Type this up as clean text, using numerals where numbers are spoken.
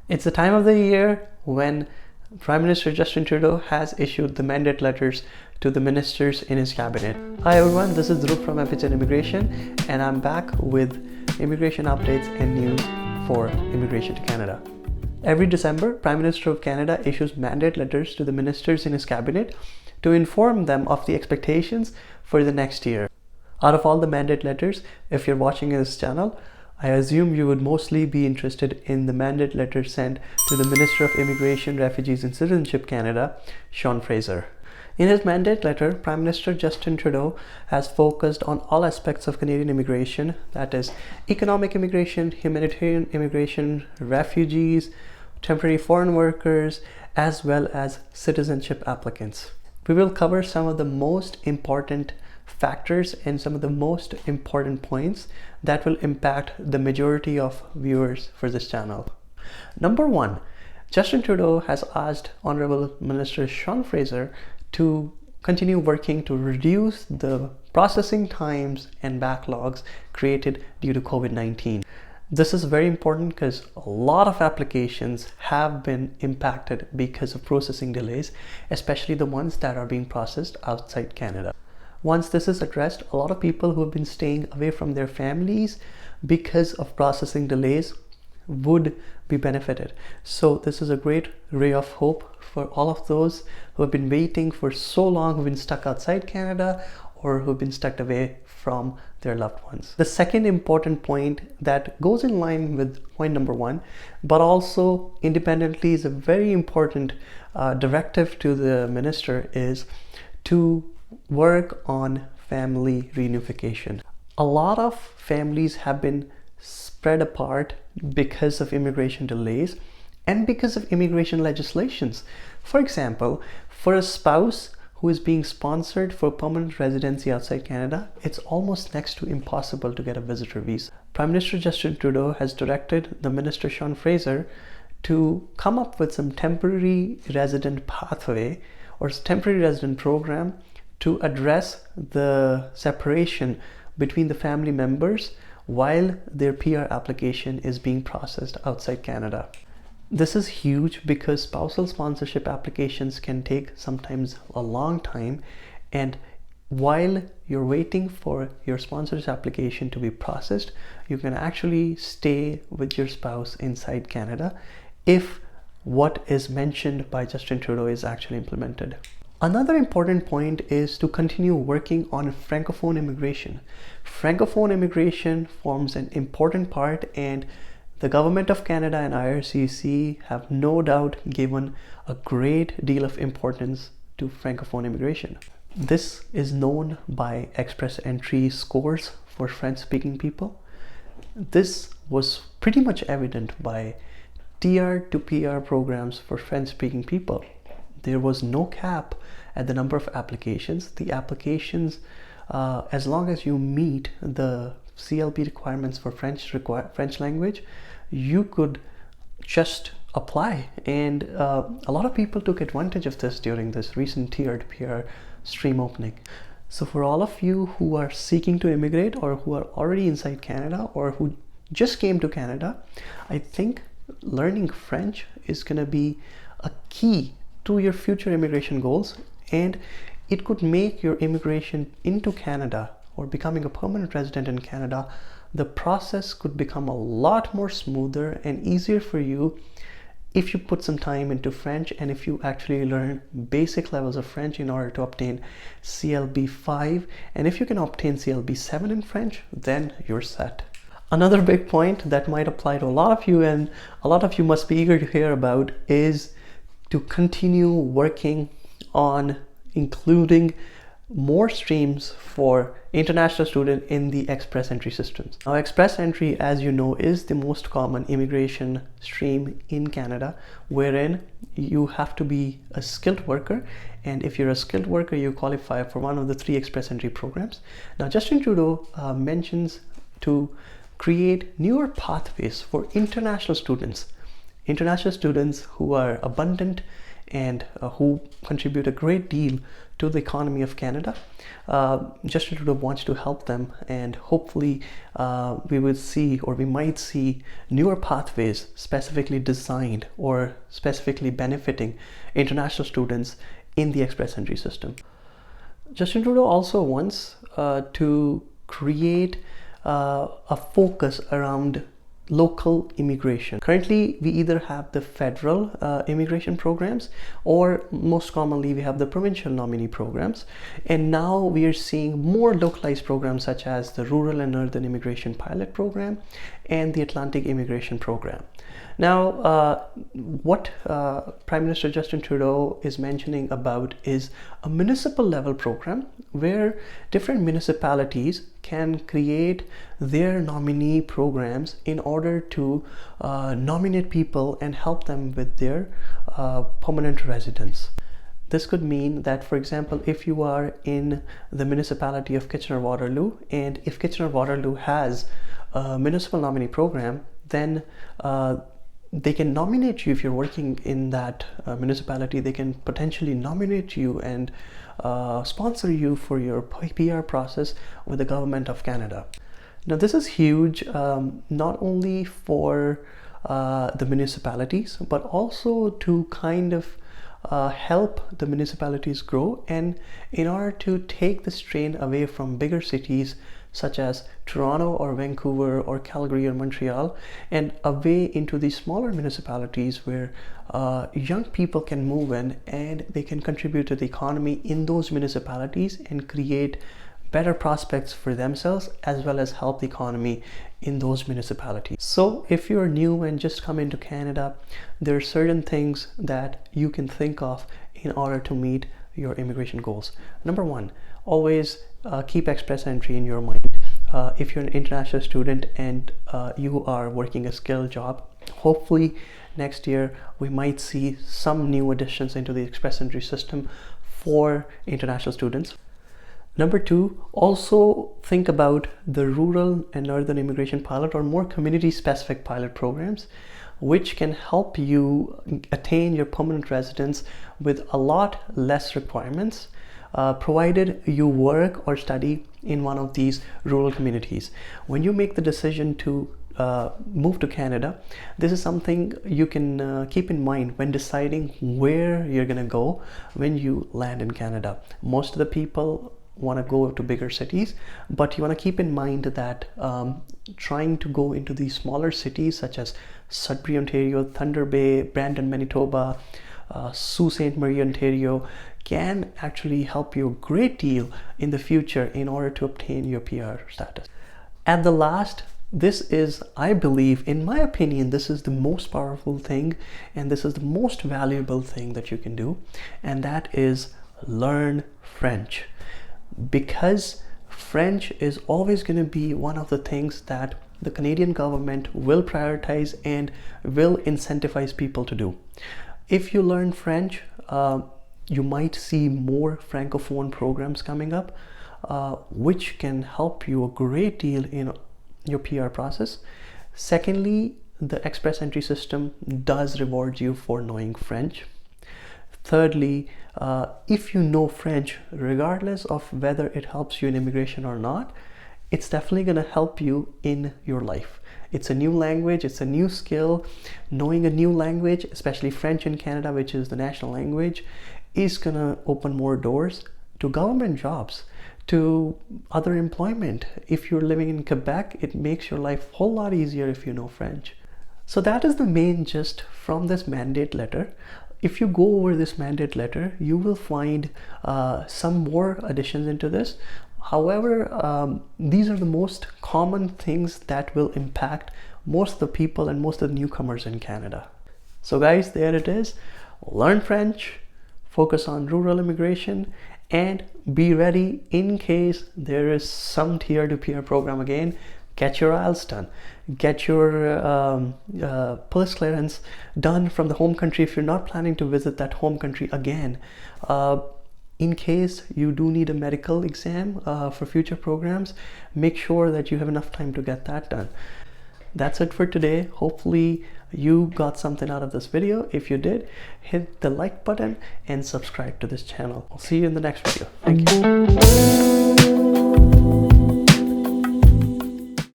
It's the time of the year when Prime Minister Justin Trudeau has issued the mandate letters to the ministers in his cabinet. Hi everyone, this is Dhruv from Effizient Immigration, and I'm back with immigration updates and news for immigration to Canada. Every December, Prime Minister of Canada issues mandate letters to the ministers in his cabinet to inform them of the expectations for the next year. Out of all the mandate letters, if you're watching this channel, I assume you would mostly be interested in the mandate letter sent to the Minister of Immigration, Refugees and Citizenship Canada, Sean Fraser. In his mandate letter, Prime Minister Justin Trudeau has focused on all aspects of Canadian immigration, that is, economic immigration, humanitarian immigration, refugees, temporary foreign workers, as well as citizenship applicants. We will cover some of the most important factors and some of the most important points that will impact the majority of viewers for this channel. Number one, Justin Trudeau has asked Honorable Minister Sean Fraser to continue working to reduce the processing times and backlogs created due to COVID-19. This is very important because a lot of applications have been impacted because of processing delays, especially the ones that are being processed outside Canada. Once this is addressed, a lot of people who have been staying away from their families because of processing delays would be benefited. So this is a great ray of hope for all of those who have been waiting for so long, who've been stuck outside Canada or who've been stuck away from their loved ones. The second important point that goes in line with point number one, but also independently is a very important directive to the minister, is to work on family reunification. A lot of families have been spread apart because of immigration delays and because of immigration legislations. For example, for a spouse who is being sponsored for permanent residency outside Canada, it's almost next to impossible to get a visitor visa. Prime Minister Justin Trudeau has directed the Minister Sean Fraser to come up with some temporary resident pathway or temporary resident program to address the separation between the family members while their PR application is being processed outside Canada. This is huge because spousal sponsorship applications can take sometimes a long time, and while you're waiting for your sponsor's application to be processed, you can actually stay with your spouse inside Canada if what is mentioned by Justin Trudeau is actually implemented. Another important point is to continue working on Francophone immigration. Francophone immigration forms an important part, and the Government of Canada and IRCC have no doubt given a great deal of importance to Francophone immigration. This is known by express entry scores for French-speaking people. This was pretty much evident by TR to PR programs for French-speaking people. There was no cap at the number of applications. The applications, as long as you meet the CLB requirements for French language, you could just apply. And a lot of people took advantage of this during this recent TR to PR stream opening. So for all of you who are seeking to immigrate or who are already inside Canada or who just came to Canada, I think learning French is going to be a key to your future immigration goals, and it could make your immigration into Canada or becoming a permanent resident in Canada, the process could become a lot more smoother and easier for you if you put some time into French and if you actually learn basic levels of French in order to obtain CLB 5. And if you can obtain CLB 7 in French, then you're set. Another big point that might apply to a lot of you, and a lot of you must be eager to hear about, is to continue working on including more streams for international students in the express entry systems. Now, express entry, as you know, is the most common immigration stream in Canada, wherein you have to be a skilled worker, and if you're a skilled worker, you qualify for one of the 3 express entry programs. Now, Justin Trudeau mentions to create newer pathways for international students international students who are abundant and who contribute a great deal to the economy of Canada. Justin Trudeau wants to help them, and hopefully we will see, or we might see, newer pathways specifically designed or specifically benefiting international students in the express entry system. Justin Trudeau also wants to create a focus around local immigration. Currently, we either have the federal immigration programs, or most commonly we have the provincial nominee programs, and now we are seeing more localized programs such as the Rural and Northern Immigration Pilot Program and the Atlantic Immigration Program. Now, what Prime Minister Justin Trudeau is mentioning about is a municipal level program where different municipalities can create their nominee programs in order to nominate people and help them with their permanent residence. This could mean that, for example, if you are in the municipality of Kitchener-Waterloo, and if Kitchener-Waterloo has a municipal nominee program, then they can nominate you. If you're working in that municipality, they can potentially nominate you and sponsor you for your PR process with the government of Canada. Now, this is huge, not only for the municipalities, but also to kind of help the municipalities grow, and in order to take the strain away from bigger cities such as Toronto or Vancouver or Calgary or Montreal, and away into the smaller municipalities where young people can move in and they can contribute to the economy in those municipalities and create better prospects for themselves, as well as help the economy in those municipalities. So if you're new and just come into Canada, there are certain things that you can think of in order to meet your immigration goals. Number one, always keep express entry in your mind. If you're an international student and you are working a skilled job, hopefully next year we might see some new additions into the express entry system for international students. Number two, also think about the Rural and Northern Immigration Pilot, or more community-specific pilot programs, which can help you attain your permanent residence with a lot less requirements, provided you work or study in one of these rural communities. When you make the decision to move to Canada, this is something you can keep in mind when deciding where you're gonna go when you land in Canada. Most of the people want to go to bigger cities, but you want to keep in mind that trying to go into these smaller cities such as Sudbury, Ontario, Thunder Bay, Brandon, Manitoba, Sault Ste. Marie, Ontario, can actually help you a great deal in the future in order to obtain your PR status. At the last, this is, I believe, in my opinion, this is the most powerful thing, and this is the most valuable thing that you can do, and that is learn French. Because French is always going to be one of the things that the Canadian government will prioritize and will incentivize people to do. If you learn French, you might see more Francophone programs coming up, which can help you a great deal in your PR process. Secondly, the express entry system does reward you for knowing French. Thirdly, if you know French, regardless of whether it helps you in immigration or not, it's definitely going to help you in your life. It's a new language, it's a new skill. Knowing a new language, especially French in Canada, which is the national language, is going to open more doors to government jobs, to other employment. If you're living in Quebec, it makes your life a whole lot easier if you know French. So that is the main gist from this mandate letter. If you go over this mandate letter, you will find some more additions into this. However, these are the most common things that will impact most of the people and most of the newcomers in Canada. So guys, there it is. Learn French, focus on rural immigration, and be ready in case there is some tier to peer program again. Get your IELTS done, get your police clearance done from the home country if you're not planning to visit that home country again. In case you do need a medical exam for future programs, make sure that you have enough time to get that done. that's it for today. Hopefully you got something out of this video. If you did, hit the like button and subscribe to this channel. I'll see you in the next video. Thank you.